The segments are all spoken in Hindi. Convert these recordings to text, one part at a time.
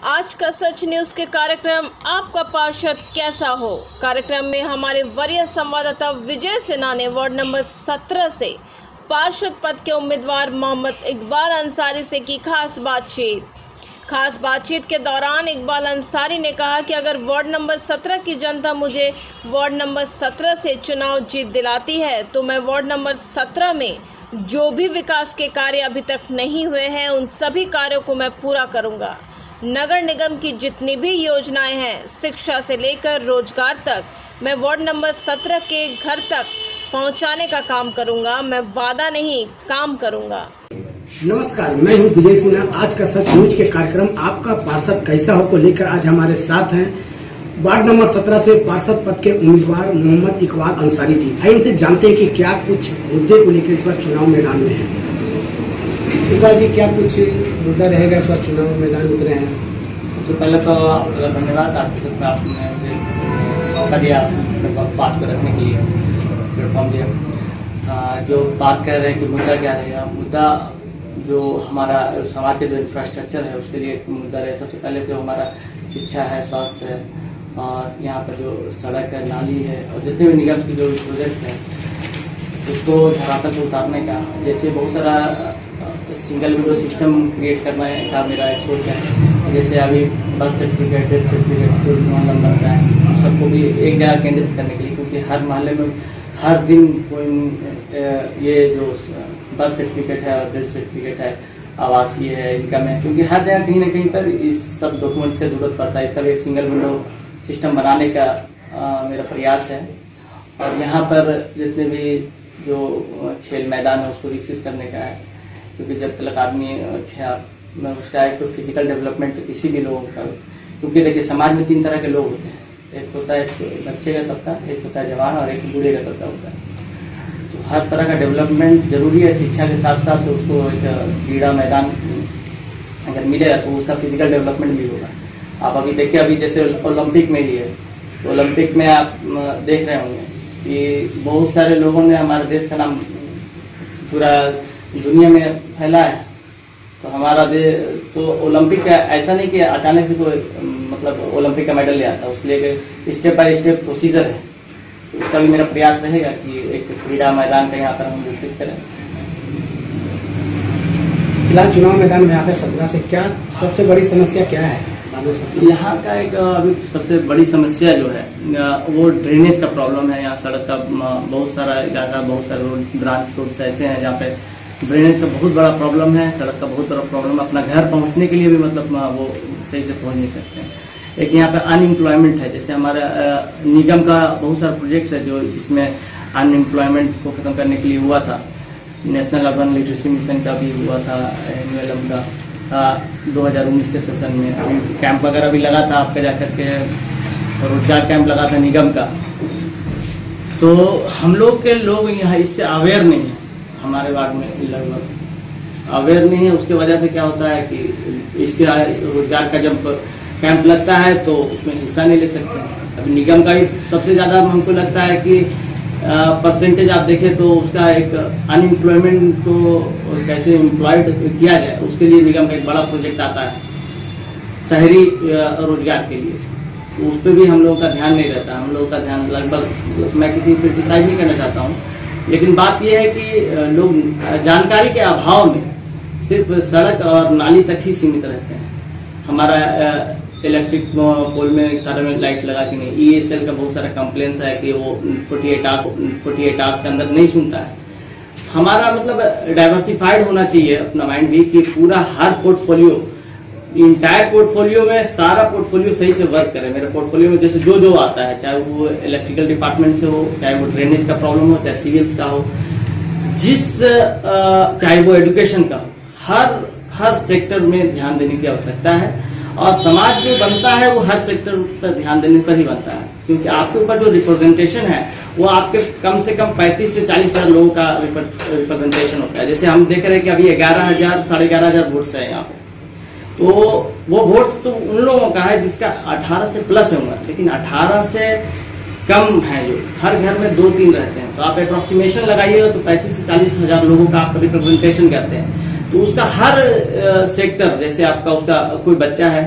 आज का सच न्यूज के कार्यक्रम आपका पार्षद कैसा हो। कार्यक्रम में हमारे वरीय संवाददाता विजय सिन्हा ने वार्ड नंबर 17 से पार्षद पद के उम्मीदवार मोहम्मद इकबाल अंसारी से की खास बातचीत के दौरान इकबाल अंसारी ने कहा कि अगर वार्ड नंबर 17 की जनता मुझे वार्ड नंबर 17 से चुनाव जीत दिलाती है तो मैं वार्ड नंबर 17 में जो भी विकास के कार्य अभी तक नहीं हुए हैं उन सभी कार्यों को मैं पूरा करूंगा। नगर निगम की जितनी भी योजनाएं हैं, शिक्षा से लेकर रोजगार तक, मैं वार्ड नंबर 17 के घर तक पहुंचाने का काम करूंगा। मैं वादा नहीं, काम करूंगा। नमस्कार, मैं हूं विजय सिन्हा। आज का सच न्यूज के कार्यक्रम आपका पार्षद कैसा हो को लेकर आज हमारे साथ हैं वार्ड नंबर 17 से पार्षद पद के उम्मीदवार मोहम्मद इकबाल अंसारी जी। आइए इनसे जानते हैं कि क्या कुछ मुद्दे को लेकर इस बार चुनाव मैदान में है। इकबाल जी, क्या कुछ मुद्दा रहेगा इस बार चुनाव मैदान उतरे हैं? सबसे पहले तो आपका धन्यवाद। आपने मुझे मौका दिया बात को रखने के लिए, प्लेटफॉर्म दिया। जो बात कर रहे हैं कि मुद्दा क्या रहेगा, मुद्दा जो हमारा समाज के जो इंफ्रास्ट्रक्चर है उसके लिए एक मुद्दा रहे। सबसे पहले तो हमारा शिक्षा है, स्वास्थ्य है, और यहाँ पर जो सड़क है, नाली है, और जितने भी निगम के जो प्रोजेक्ट्स हैं उसको धरातल पर उतारने का। जैसे बहुत सारा सिंगल विंडो सिस्टम क्रिएट करना का मेरा एक सोच है। जैसे अभी बर्थ सर्टिफिकेट, डेथ सर्टिफिकेट जो ऑनलाइन बनता है, सबको भी एक जगह केंद्रित करने के लिए, क्योंकि हर मोहल्ले में हर दिन कोई ये जो बर्थ सर्टिफिकेट है और डेथ सर्टिफिकेट है, आवासीय है, इनकम है, क्योंकि हर जगह कहीं ना कहीं पर इस सब डॉक्यूमेंट्स की जरूरत पड़ता है। इसका भी एक सिंगल विंडो सिस्टम बनाने का मेरा प्रयास है। और यहाँ पर जितने भी जो खेल मैदान है उसको विकसित करने का है, क्योंकि जब तक आदमी उसका एक तो फिजिकल डेवलपमेंट किसी भी लोगों का, क्योंकि देखिए समाज में 3 तरह के लोग होते हैं। एक होता है बच्चे का तबका, एक होता है जवान, और एक बूढ़े का तबका होता है। तो हर तरह का डेवलपमेंट जरूरी है। शिक्षा के साथ साथ उसको एक क्रीड़ा मैदान अगर मिलेगा तो उसका फिजिकल डेवलपमेंट भी होगा। आप अभी देखिए, अभी जैसे ओलंपिक में ही है, तो ओलंपिक में आप देख रहे होंगे कि बहुत सारे लोगों ने हमारे देश का नाम पूरा दुनिया में फैला है। तो हमारा तो ओलंपिक का ऐसा नहीं कि अचानक से कोई मतलब ओलंपिक का मेडल ले आता है, उसके लिए स्टेप बाय स्टेप प्रोसीजर है। तो उसका भी मेरा प्रयास रहेगा कि एक क्रीड़ा मैदान का यहाँ पर हम विकसित करें। फिलहाल चुनाव मैदान में यहाँ पे 17 से क्या सबसे बड़ी समस्या क्या है? यहाँ का एक अभी सबसे बड़ी समस्या जो है वो ड्रेनेज का प्रॉब्लम है। यहाँ सड़क का बहुत सारा इलाका, बहुत सारे रोड, ब्रांच रोड्स ऐसे हैं जहाँ पे ड्रेनेज का बहुत बड़ा प्रॉब्लम है, सड़क का बहुत बड़ा प्रॉब्लम। अपना घर पहुँचने के लिए भी मतलब वो सही से पहुँच नहीं सकते हैं। एक यहाँ पे अनएम्प्लॉयमेंट है। जैसे हमारा निगम का बहुत सारा प्रोजेक्ट है जो जिसमें अनएम्प्लॉयमेंट को खत्म करने के लिए हुआ था। नेशनल अर्बन लिटरेसी मिशन का भी हुआ था, एनुअल का 2019 के सेशन में। अभी कैंप वगैरह भी लगा था, आपके जाकर के रोजगार कैंप लगा था निगम का। तो हम लोग के लोग यहाँ इससे अवेयर नहीं है। हमारे वार्ड में लगभग अवेयर नहीं है। उसके वजह से क्या होता है कि इसके रोजगार का जब कैंप लगता है तो उसमें हिस्सा नहीं ले सकते हैं। अभी निगम का ही सबसे ज्यादा हमको लगता है कि परसेंटेज आप देखें तो उसका एक अनएम्प्लॉयमेंट को कैसे एम्प्लॉयड किया जाए, उसके लिए निगम का एक बड़ा प्रोजेक्ट आता है शहरी रोजगार के लिए। तो उस पर भी हम लोगों का ध्यान नहीं रहता। हम लोगों का ध्यान लगभग, मैं किसी क्रिटिसाइज नहीं करना चाहता हूँ, लेकिन बात यह है कि लोग जानकारी के अभाव में सिर्फ सड़क और नाली तक ही सीमित रहते हैं। हमारा इलेक्ट्रिक पोल में सारे में लाइट लगा के नहीं, ESL का बहुत सारा कंप्लेंट्स है कि वो 48 आवर्स के अंदर नहीं सुनता है। हमारा मतलब डाइवर्सिफाइड होना चाहिए अपना माइंड भी, कि पूरा हर पोर्टफोलियो, इंटायर पोर्टफोलियो में सारा पोर्टफोलियो सही से वर्क करे। मेरे पोर्टफोलियो में जैसे जो आता है, चाहे वो इलेक्ट्रिकल डिपार्टमेंट से हो, चाहे वो ड्रेनेज का प्रॉब्लम हो, चाहे सिविल्स का हो, चाहे वो एजुकेशन का हो, हर सेक्टर में ध्यान देने की आवश्यकता है। और समाज जो बनता है वो हर सेक्टर पर ध्यान देने पर ही बनता है, क्योंकि आपके ऊपर जो रिप्रेजेंटेशन है वो आपके कम से कम 35 से 40 हजार लोगों का रिप्रेजेंटेशन होता है। जैसे हम देख रहे हैं कि अभी 11,000 साढ़े 11,000 वोट्स है यहाँ पे। तो वो वोट तो उन लोगों का है जिसका 18 से प्लस है उम्र, लेकिन 18 से कम है जो हर घर में 2-3 रहते हैं। तो आप अप्रोक्सीमेशन लगाइएगा तो 35 से 40 हजार लोगों का आप रिप्रेजेंटेशन करते हैं। तो उसका हर सेक्टर, जैसे आपका उसका कोई बच्चा है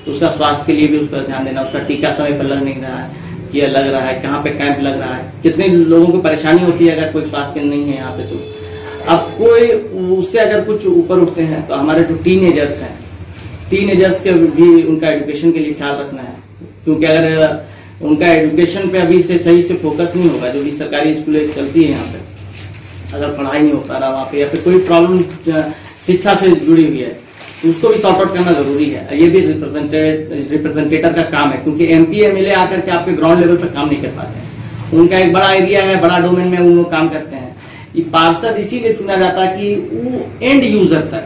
उसका स्वास्थ्य के लिए भी उसका ध्यान देना, उसका टीका समय पर लग नहीं रहा है, ये लग रहा है, कहाँ पे कैंप लग रहा है, कितने लोगों को परेशानी होती है अगर कोई स्वास्थ्य केंद्र नहीं है यहाँ पे। तो अब कोई उससे अगर कुछ ऊपर उठते हैं तो हमारे जो टीनेजर्स हैं, टीनेजर्स के भी उनका एजुकेशन के लिए ख्याल रखना है, क्योंकि अगर उनका एजुकेशन पे अभी से सही से फोकस नहीं होगा, जो भी सरकारी स्कूलें चलती है यहाँ पे, अगर पढ़ाई नहीं हो पा रहा वहाँ पे या फिर कोई प्रॉब्लम शिक्षा से जुड़ी हुई है तो उसको भी सॉर्ट आउट करना जरूरी है। ये भी रिप्रेजेंटेटर का काम है, क्योंकि MP MLA आकर के आपके ग्राउंड लेवल पर काम नहीं कर पाते हैं। उनका एक बड़ा एरिया है, बड़ा डोमेन में वो लोग काम करते हैं। ये पार्षद इसीलिए चुना जाता है कि वो एंड यूजर तक,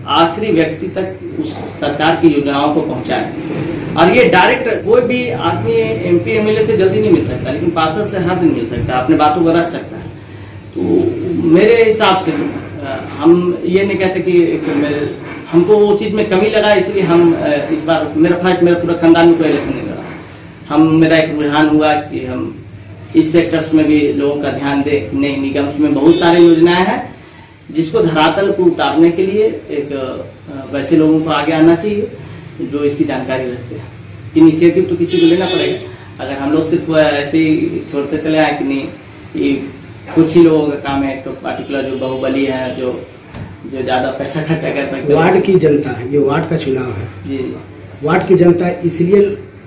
आखिरी व्यक्ति तक उस सरकार की योजनाओं को पहुंचाए। और ये डायरेक्ट कोई भी आदमी MP MLA से जल्दी नहीं मिल सकता, लेकिन पार्षद से हर दिन मिल सकता है, अपने बातों को रख सकता है। तो मेरे हिसाब से हम ये नहीं कहते कि हमको वो चीज में कमी लगा, इसलिए हम इस बार मेरा पूरा खानदान में कोई इलेक्शन नहीं लगा। मेरा एक रुझान हुआ कि हम इस सेक्टर्स में भी लोगों का ध्यान दें। नई निगम में बहुत सारी योजनाएं हैं जिसको धरातल को उतारने के लिए एक वैसे लोगों को आगे आना चाहिए जो इसकी जानकारी रखते हैं। इनिशिएटिव तो किसी को लेना पड़ेगा। अगर हम लोग सिर्फ ऐसे ही छोड़ते चले आए कि नहीं, ये कुछ ही लोगों का काम है, तो पार्टिकुलर जो बाहुबली है, जो ज्यादा पैसा खर्चा करता है। वार्ड की जनता, ये वार्ड का चुनाव है जी, वार्ड की जनता इसलिए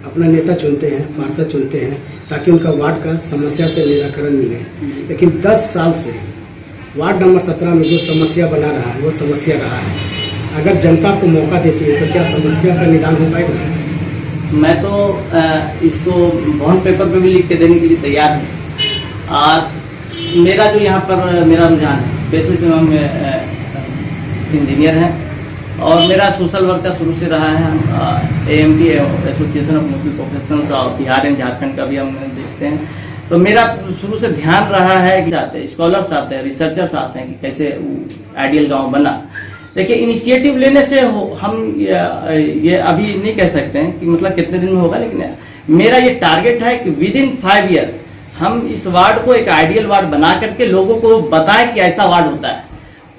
अपना नेता चुनते हैं, पार्षद चुनते हैं, ताकि उनका वार्ड का समस्या से निराकरण मिले। लेकिन 10 साल से वार्ड नंबर 17 में जो समस्या बना रहा है वो समस्या रहा है। अगर जनता को मौका देती है तो क्या समस्या का निदान हो पाएगा? मैं तो इसको बॉन्ड पेपर पे भी लिख के देने के लिए तैयार हूँ। और मेरा जो यहाँ पर मेरा रुझान है, वैसे तो हम इंजीनियर हैं और मेरा सोशल वर्क का शुरू से रहा है। AMT association of Muslim professionals of Bihar and Jharkhand का भी हम देखते हैं। तो मेरा शुरू से ध्यान रहा है कि आते हैं स्कॉलर्स, आते हैं रिसर्चर्स, आते हैं कि कैसे आइडियल गांव बना। देखिए, इनिशिएटिव लेने से हम ये अभी नहीं कह सकते हैं कि मतलब कितने दिन में होगा, लेकिन मेरा ये टारगेट है कि विद इन 5 ईयर हम इस वार्ड को एक आइडियल वार्ड बना करके लोगों को बताएं कि ऐसा वार्ड होता है।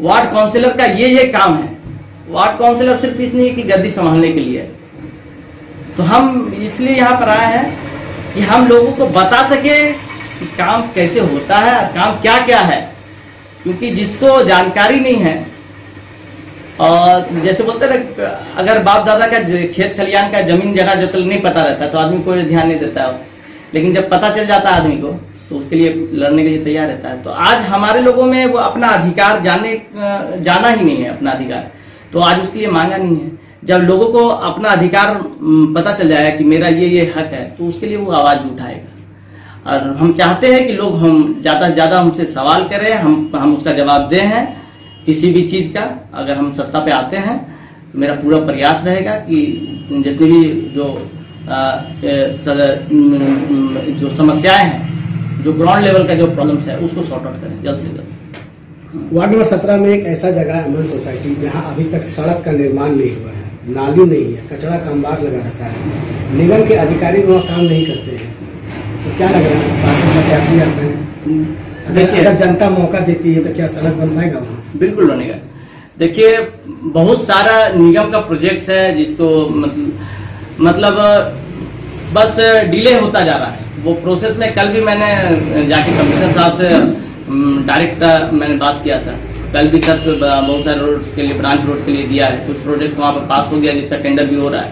वार्ड काउंसिलर का ये काम है। वार्ड काउंसिलर सिर्फ इसलिए कि गद्दी संभालने के लिए। तो हम इसलिए यहाँ पर आए हैं कि हम लोगों को बता सके कि काम कैसे होता है, काम क्या क्या है। क्योंकि जिसको जानकारी नहीं है, और जैसे बोलते हैं अगर बाप दादा का खेत खलियान का जमीन जगह जतल नहीं पता रहता तो आदमी कोई ध्यान नहीं देता है, लेकिन जब पता चल जाता है आदमी को तो उसके लिए लड़ने के लिए तैयार रहता है। तो आज हमारे लोगों में वो अपना अधिकार जाना ही नहीं है अपना अधिकार, तो आज उसके लिए मांगा नहीं है। जब लोगों को अपना अधिकार पता चल जाएगा कि मेरा ये हक है, तो उसके लिए वो आवाज उठाएगा। और हम चाहते हैं कि लोग हम ज्यादा से ज्यादा हमसे सवाल करें, हम उसका जवाब दें हैं किसी भी चीज का। अगर हम सत्ता पे आते हैं तो मेरा पूरा प्रयास रहेगा कि जितनी भी जो समस्याएं हैं, जो ग्राउंड लेवल का जो प्रॉब्लम्स है, उसको सॉर्ट आउट करें जल्द से जल्द। वार्ड नंबर 17 में एक ऐसा जगह है अमन सोसाइटी, जहां अभी तक सड़क का निर्माण नहीं हुआ है, नाली नहीं है, कचरा का अंबार लगा रहता है, निगम के अधिकारी वहाँ काम नहीं करते हैं। तो क्या लग रहा है, पार्षद प्रत्याशी आते हैं, अगर जनता मौका देती है तो क्या सड़क बन पाएगा वहाँ? बिल्कुल बनेगा। देखिए, बहुत सारा निगम का प्रोजेक्ट है जिसको मतलब बस डिले होता जा रहा है वो प्रोसेस में। कल भी मैंने जाके कमिश्नर साहब से डायरेक्ट मैंने बात किया था। कल भी सर बहुत सारे रोड के लिए, ब्रांच रोड के लिए दिया है, कुछ प्रोजेक्ट वहाँ पर पास हो गया जिसका टेंडर भी हो रहा है।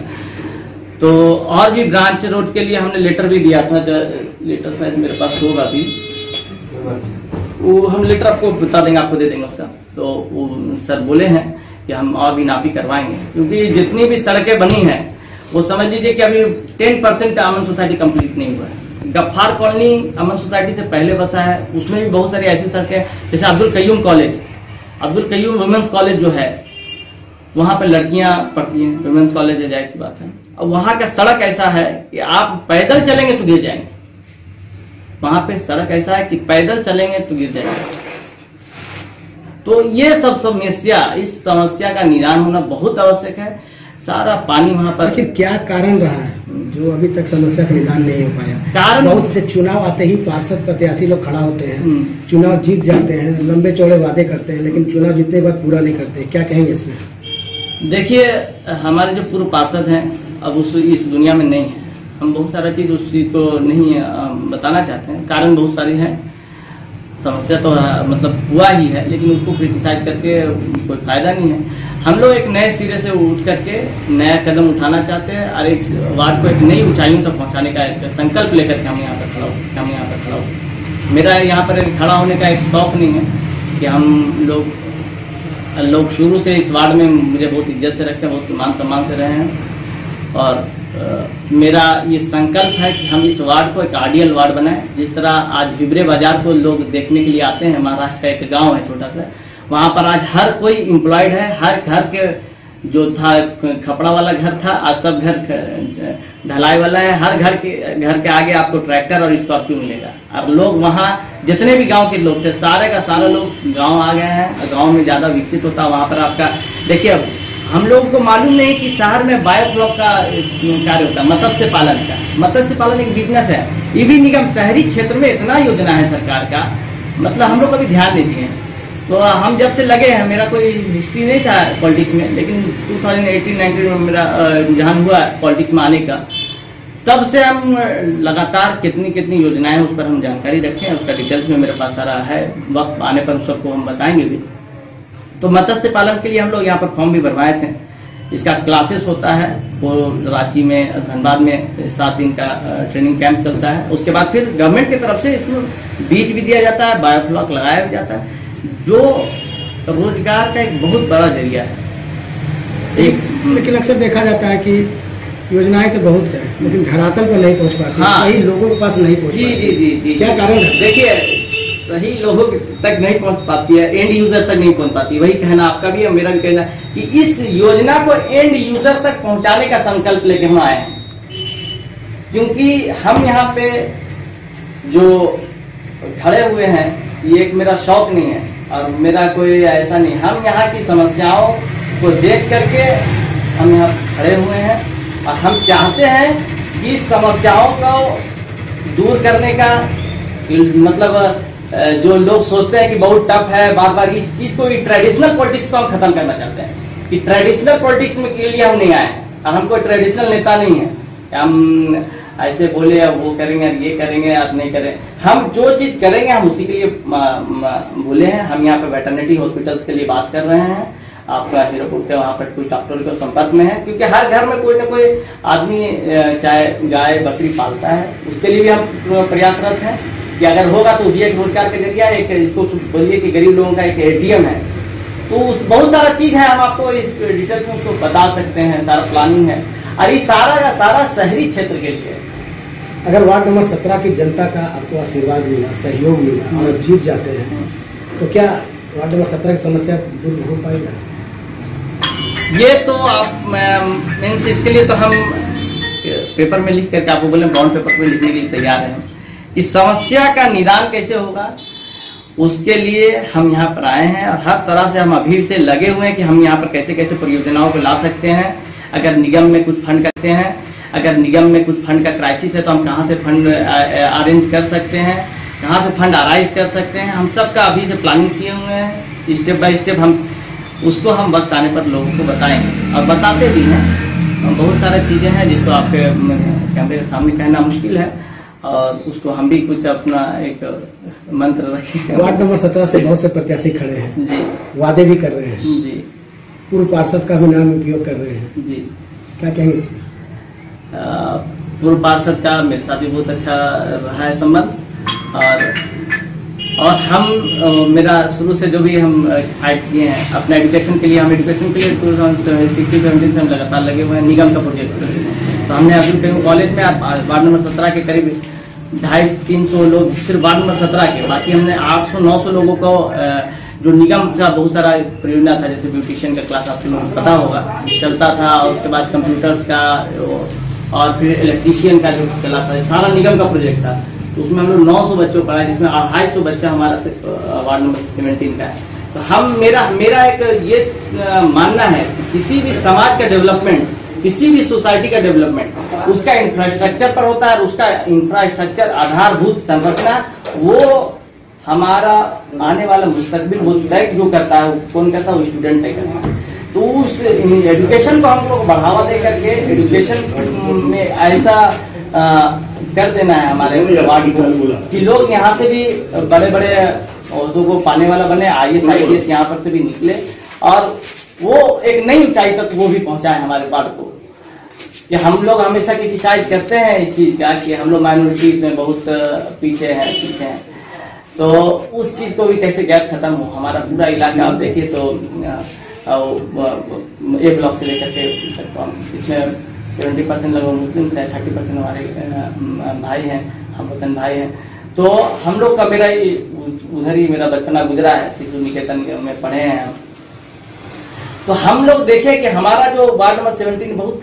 तो और भी ब्रांच रोड के लिए हमने लेटर भी दिया था, लेटर शायद मेरे पास होगा भी, वो हम लेटर आपको बता देंगे, आपको दे देंगे उसका। तो वो सर बोले हैं कि हम और भी नापी करवाएंगे, क्योंकि जितनी भी सड़कें बनी हैं वो समझ लीजिए कि अभी 10% अमन सोसाइटी कंप्लीट नहीं हुआ है। गफ्फार कॉलोनी अमन सोसाइटी से पहले बसा है, उसमें भी बहुत सारी ऐसी सड़कें, जैसे Abdul Qayum College, Abdul Qayum Women's College जो है, वहां पर लड़कियां पढ़ती हैं, वुमेन्स कॉलेज है, जाहिर सी बात है। और वहां का सड़क ऐसा है कि आप पैदल चलेंगे तो गिर जाएंगे। वहां पे सड़क ऐसा है कि पैदल चलेंगे तो गिर जाएंगे। तो ये सब समस्या, इस समस्या का निदान होना बहुत आवश्यक है। सारा पानी वहां पर, आखिर क्या कारण रहा है जो अभी तक समस्या का निदान नहीं हो पाया? कारण बहुत से चुनाव आते ही पार्षद प्रत्याशी लोग खड़ा होते हैं, चुनाव जीत जाते हैं, लंबे चौड़े वादे करते हैं, लेकिन चुनाव जीतने के बाद पूरा नहीं करते। क्या कहेंगे इसमें? देखिए, हमारे जो पूर्व पार्षद हैं अब इस दुनिया में नहीं है। हम बहुत सारा चीज़ उस चीज़ को नहीं बताना चाहते हैं, कारण बहुत सारे हैं, समस्या तो मतलब हुआ ही है, लेकिन उसको क्रिटिसाइज करके कोई फायदा नहीं है। हम लोग एक नए सिरे से उठ करके नया कदम उठाना चाहते हैं और एक वार्ड को एक नई ऊंचाइयों तक पहुंचाने का एक संकल्प लेकर के हम यहाँ पर खड़ा हो। मेरा यहाँ पर खड़ा होने का एक शौक नहीं है कि हम लोग शुरू से इस वार्ड में मुझे बहुत इज्जत से रखते हैं, बहुत मान सम्मान से रहे हैं, और मेरा ये संकल्प है कि हम इस वार्ड को एक आइडियल वार्ड बनाएं। जिस तरह आज हिबरे बाजार को लोग देखने के लिए आते हैं, महाराष्ट्र का एक गांव है छोटा सा, वहां पर आज हर कोई एम्प्लॉयड है। हर घर के जो था खपड़ा वाला घर था, आज सब घर ढलाई वाला है। हर घर के आगे आपको ट्रैक्टर और स्कॉर्पियो मिलेगा। और लोग वहाँ जितने भी गांव के लोग थे, सारे का सारा लोग गांव आ गए हैं। गांव में ज्यादा विकसित होता, वहां पर आपका देखिए, हम लोगों को मालूम नहीं कि शहर में बायोफ्लॉक का कार्य होता है, मत्स्य पालन का। मत्स्य पालन एक बिजनेस है। ये भी निगम शहरी क्षेत्र में इतना योजना है सरकार का, मतलब हम लोग कभी ध्यान नहीं दिए। तो हम जब से लगे हैं, मेरा कोई हिस्ट्री नहीं था पॉलिटिक्स में, लेकिन 2018-19 में मेरा रुझान हुआ पॉलिटिक्स में आने का, तब से हम लगातार कितनी योजनाएं उस पर हम जानकारी रखें। उसका डिटेल्स में मेरे पास सारा है, वक्त आने पर सबको हम बताएंगे भी। तो मत्स्य पालन के लिए हम लोग यहाँ पर फॉर्म भी भरवाए थे। इसका क्लासेस होता है, वो रांची में, धनबाद में 7 दिन का ट्रेनिंग कैंप चलता है। उसके बाद फिर गवर्नमेंट की तरफ से इसमें बीज भी दिया जाता है, बायोफ्लॉक लगाया भी जाता है, जो रोजगार का एक बहुत बड़ा जरिया है। लेकिन अक्सर देखा जाता है कि योजनाएं तो बहुत है, लेकिन धरातल पर नहीं पहुंच पाती। हाँ, सही लोगों के पास नहीं पहुंच पाती। जी, क्या कारण है? देखिए, सही लोगों तक नहीं पहुंच पाती है, एंड यूजर तक नहीं पहुंच पाती। वही कहना आपका भी है, मेरा भी कहना कि इस योजना को एंड यूजर तक पहुंचाने का संकल्प लेके हम आए हैं। क्योंकि हम यहाँ पे जो खड़े हुए हैं, ये एक मेरा शौक नहीं है और मेरा कोई ऐसा नहीं। हम यहाँ की समस्याओं को देख करके हम यहाँ खड़े हुए हैं और हम चाहते हैं कि इस समस्याओं को दूर करने का, मतलब जो लोग सोचते हैं कि बहुत टफ है, बार बार इस चीज को, ट्रेडिशनल पॉलिटिक्स को हम खत्म करना चाहते हैं। कि ट्रेडिशनल पॉलिटिक्स में के लिए हम नहीं आए और हम कोई ट्रेडिशनल नेता नहीं है। हम ऐसे बोले अब वो करेंगे, ये करेंगे, आप नहीं करें। हम जो चीज करेंगे हम उसी के लिए बोले हैं। हम यहाँ पे वेटरनिटी हॉस्पिटल्स के लिए बात कर रहे हैं। आपका हीरोपुर के वहाँ पर कुछ डॉक्टर के संपर्क में है, क्योंकि हर घर में कोई ना कोई आदमी चाहे गाय बकरी पालता है। उसके लिए भी हम प्रयासरत हैं कि अगर होगा तो ये रोजगार के जरिए एक, इसको बोलिए कि गरीब लोगों का एक ATM है। तो बहुत सारा चीज है, हम आपको इस डिटेल में उसको बता सकते हैं। सारा प्लानिंग है और ये सारा का सारा शहरी क्षेत्र के लिए। अगर वार्ड नंबर 17 की जनता का आपको आशीर्वाद मिला, सहयोग मिला और जीत जाते हैं, तो क्या वार्ड नंबर 17 की समस्या दूर हो पाएगा? ये तो आप मीन्स इसके लिए तो हम पेपर में लिख करके आपको बोले, ब्राउन पेपर में लिखने के लिए तैयार हैं। इस समस्या का निदान कैसे होगा, उसके लिए हम यहाँ पर आए हैं और हर तरह से हम अभी से लगे हुए हैं कि हम यहाँ पर कैसे कैसे परियोजनाओं को ला सकते हैं। अगर निगम में कुछ फंड करते हैं, अगर निगम में कुछ फंड का क्राइसिस है तो हम कहाँ से फंड अरेंज कर सकते हैं, कहाँ से फंड अराइज कर सकते हैं। हम सब का अभी से प्लानिंग किए हुए हैं, स्टेप बाय स्टेप। हम उसको हम वक्त आने पर लोगों को बताएंगे और बताते भी हैं। बहुत सारी चीज़ें हैं जिसको आपके कैमरे के सामने कहना मुश्किल है, और उसको हम भी कुछ अपना एक मंत्र रखें। वार्ड नंबर 17 से बहुत से प्रत्याशी खड़े हैं जी, वादे भी कर रहे हैं जी, पूर्व पार्षद का भी नाम उपयोग कर रहे हैं जी। क्या कहेंगे इसमें? पूर्व पार्षद का मेरे साथ भी बहुत अच्छा रहा है संबंध, और हम मेरा शुरू से जो भी हम फाइट किए हैं अपने एजुकेशन के लिए, हम एजुकेशन के लिए 2016-17 से हम लगातार लगे हुए हैं निगम का प्रोजेक्ट। तो हमने अब्दुल कॉलेज में वार्ड नंबर 17 के करीब 250-300 लोग सिर्फ वार्ड नंबर 17 के, बाकी हमने 800-900 लोगों को जो निगम का बहुत सारा परियोजना था, जैसे ब्यूटिशियन का क्लास आप लोगों को पता होगा चलता था, उसके बाद कंप्यूटर्स का और फिर इलेक्ट्रीशियन का जो चला था, सारा निगम का प्रोजेक्ट था। तो उसमें हम लोग 900 बच्चों को पढ़ाए, जिसमें 250 बच्चा हमारा वार्ड नंबर 17 का है। तो हम मेरा एक ये मानना है कि किसी भी समाज का डेवलपमेंट, किसी भी सोसाइटी का डेवलपमेंट उसका इंफ्रास्ट्रक्चर पर होता है। उसका इंफ्रास्ट्रक्चर आधारभूत संरचना वो हमारा आने वाला मुस्तकबिल वो तय जो करता है, कौन करता है, वो स्टूडेंट तय करता है। तो उस एजुकेशन को हम लोग बढ़ावा दे करके एजुकेशन में ऐसा कर देना है हमारे वार्ड को कि लोग यहाँ से भी बड़े बड़े ओहदों को पाने वाला बने, IAS IPS यहाँ पर से भी निकले और वो एक नई ऊंचाई तक वो भी पहुंचाए हमारे वार्ड को। कि हम लोग हमेशा की शिकायत करते हैं इस चीज का कि हम लोग माइनॉरिटीज में बहुत पीछे हैं, तो उस चीज को भी कैसे गैप खत्म हो। हमारा पूरा इलाका आप देखिए तो A ब्लॉक से लेकर के इसमें 70% लोग मुस्लिम है, 30% हमारे भाई हैं, हम वतन भाई हैं। तो हम लोग का मेरा उधर ही मेरा बचपना गुजरा है, शिशु निकेतन में पढ़े हैं। तो हम लोग देखे कि हमारा जो वार्ड नंबर 17 बहुत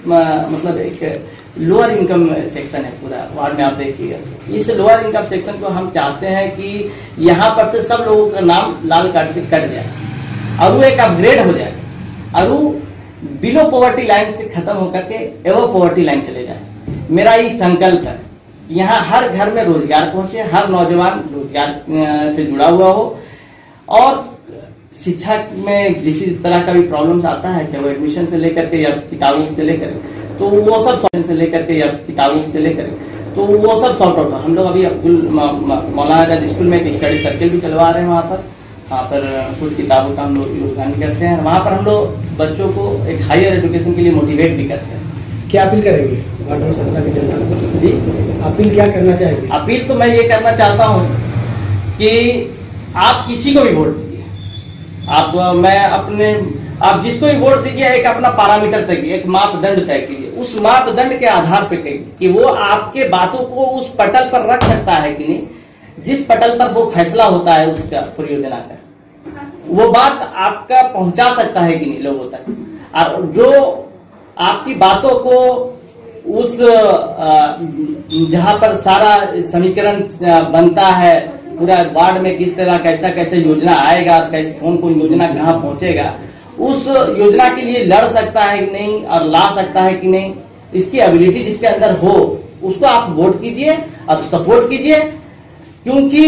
मतलब एक लोअर इनकम सेक्शन है पूरा वार्ड में। आप देखिएगा इस लोअर इनकम सेक्शन को हम चाहते हैं कि यहाँ पर से सब लोगों का नाम लाल कार्ड से कट जाए और वो एक अपग्रेड हो जाए और वो बिलो पॉवर्टी लाइन से खत्म होकर के एवो पॉवर्टी लाइन चले जाए। मेरा ये संकल्प है यहाँ हर घर में रोजगार पहुंचे, हर नौजवान रोजगार से जुड़ा हुआ हो और शिक्षा में जिस तरह का भी प्रॉब्लम्स आता है, चाहे वो एडमिशन से लेकर के या किताबों से लेकर, तो वो सब से लेकर के या किताबों से लेकर तो वो सब सॉर्ट आउट है। हम लोग अभी अब्दुल मौलाना आजाद स्कूल में एक स्टडी सर्किल भी चलवा रहे हैं। वहाँ पर कुछ किताबों का हम लोग योगदान करते हैं। वहाँ पर हम लोग बच्चों को एक हायर एजुकेशन के लिए मोटिवेट भी करते हैं। क्या अपील करेंगे वार्ड नंबर 17 की जनता को? अपील क्या करना चाहेंगे? अपील तो मैं ये करना चाहता हूँ कि आप किसी को भी वोट दीजिए, आप जिसको भी वोट दीजिए एक अपना पैरामीटर तय कीजिए, एक मापदंड तय कीजिए। उस मापदंड के आधार पर कहिए कि वो आपके बातों को उस पटल पर रख सकता है कि नहीं, जिस पटल पर वो फैसला होता है उसका परियोजना का, वो बात आपका पहुंचा सकता है कि नहीं लोगों तक। और जो आपकी बातों को उस जहां पर सारा समीकरण बनता है पूरा वार्ड में किस तरह कैसे योजना आएगा और कैसे कौन योजना कहाँ पहुंचेगा, उस योजना के लिए लड़ सकता है कि नहीं और ला सकता है कि नहीं, इसकी एबिलिटी जिसके अंदर हो उसको आप वोट कीजिए और सपोर्ट कीजिए। क्योंकि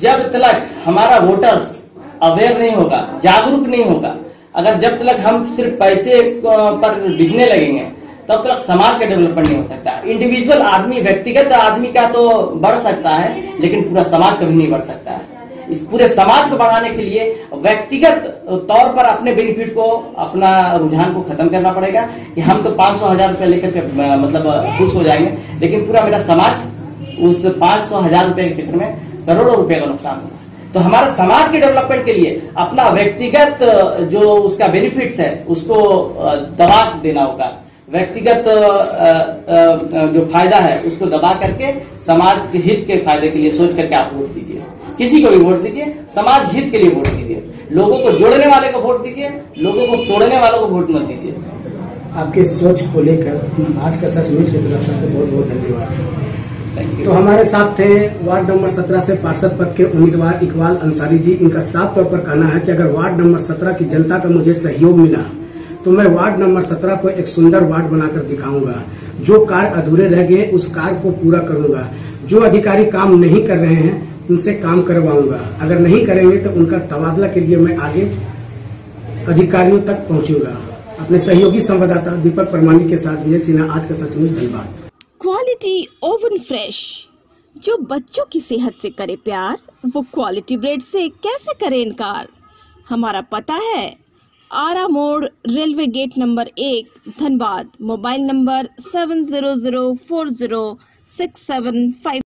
जब तक हमारा वोटर्स अवेयर नहीं होगा, जागरूक नहीं होगा, अगर जब तक हम सिर्फ पैसे पर बिकने लगेंगे तब तक समाज का डेवलपमेंट नहीं हो सकता। इंडिविजुअल आदमी, व्यक्तिगत आदमी का तो बढ़ सकता है लेकिन पूरा समाज कभी नहीं बढ़ सकता है। इस पूरे समाज को बढ़ाने के लिए व्यक्तिगत तौर पर अपने बेनिफिट को, अपना रुझान को खत्म करना पड़ेगा कि हम तो 500,000 रुपया लेकर के मतलब खुश हो जाएंगे, लेकिन पूरा मेरा समाज उस 500,000 रुपए के चक्कर में करोड़ों रुपए का नुकसान होगा। तो हमारे समाज के डेवलपमेंट के लिए अपना व्यक्तिगत जो उसका बेनिफिट्स है उसको दबा देना होगा। व्यक्तिगत जो फायदा है उसको दबा करके समाज के हित के फायदे के लिए सोच करके आप वोट दीजिए। किसी को भी वोट दीजिए, समाज हित के लिए वोट दीजिए। लोगों को जोड़ने वाले को वोट दीजिए, लोगों को तोड़ने वालों को वोट मत दीजिए। आपके सोच को लेकर आज का सच न्यूज की तरफ से आपको बहुत बहुत धन्यवाद। तो हमारे साथ थे वार्ड नंबर 17 से पार्षद पद के उम्मीदवार इकबाल अंसारी जी। इनका साफ तौर पर कहना है कि अगर वार्ड नंबर 17 की जनता का मुझे सहयोग मिला तो मैं वार्ड नंबर 17 को एक सुंदर वार्ड बनाकर दिखाऊंगा। जो कार्य अधूरे रह गए उस कार्य को पूरा करूंगा। जो अधिकारी काम नहीं कर रहे हैं उनसे काम करवाऊंगा। अगर नहीं करेंगे तो उनका तबादला के लिए मैं आगे अधिकारियों तक पहुंचूंगा। अपने सहयोगी संवाददाता दीपक परमानी के साथ विजय सिन्हा, आज का सच न्यूज, धन्यवाद। क्वालिटी ओवन फ्रेश, जो बच्चों की सेहत से करे प्यार, वो क्वालिटी ब्रेड से कैसे करे इनकार। हमारा पता है आरा मोड़, railway gate number 1, Dhanbad. Mobile number 70040675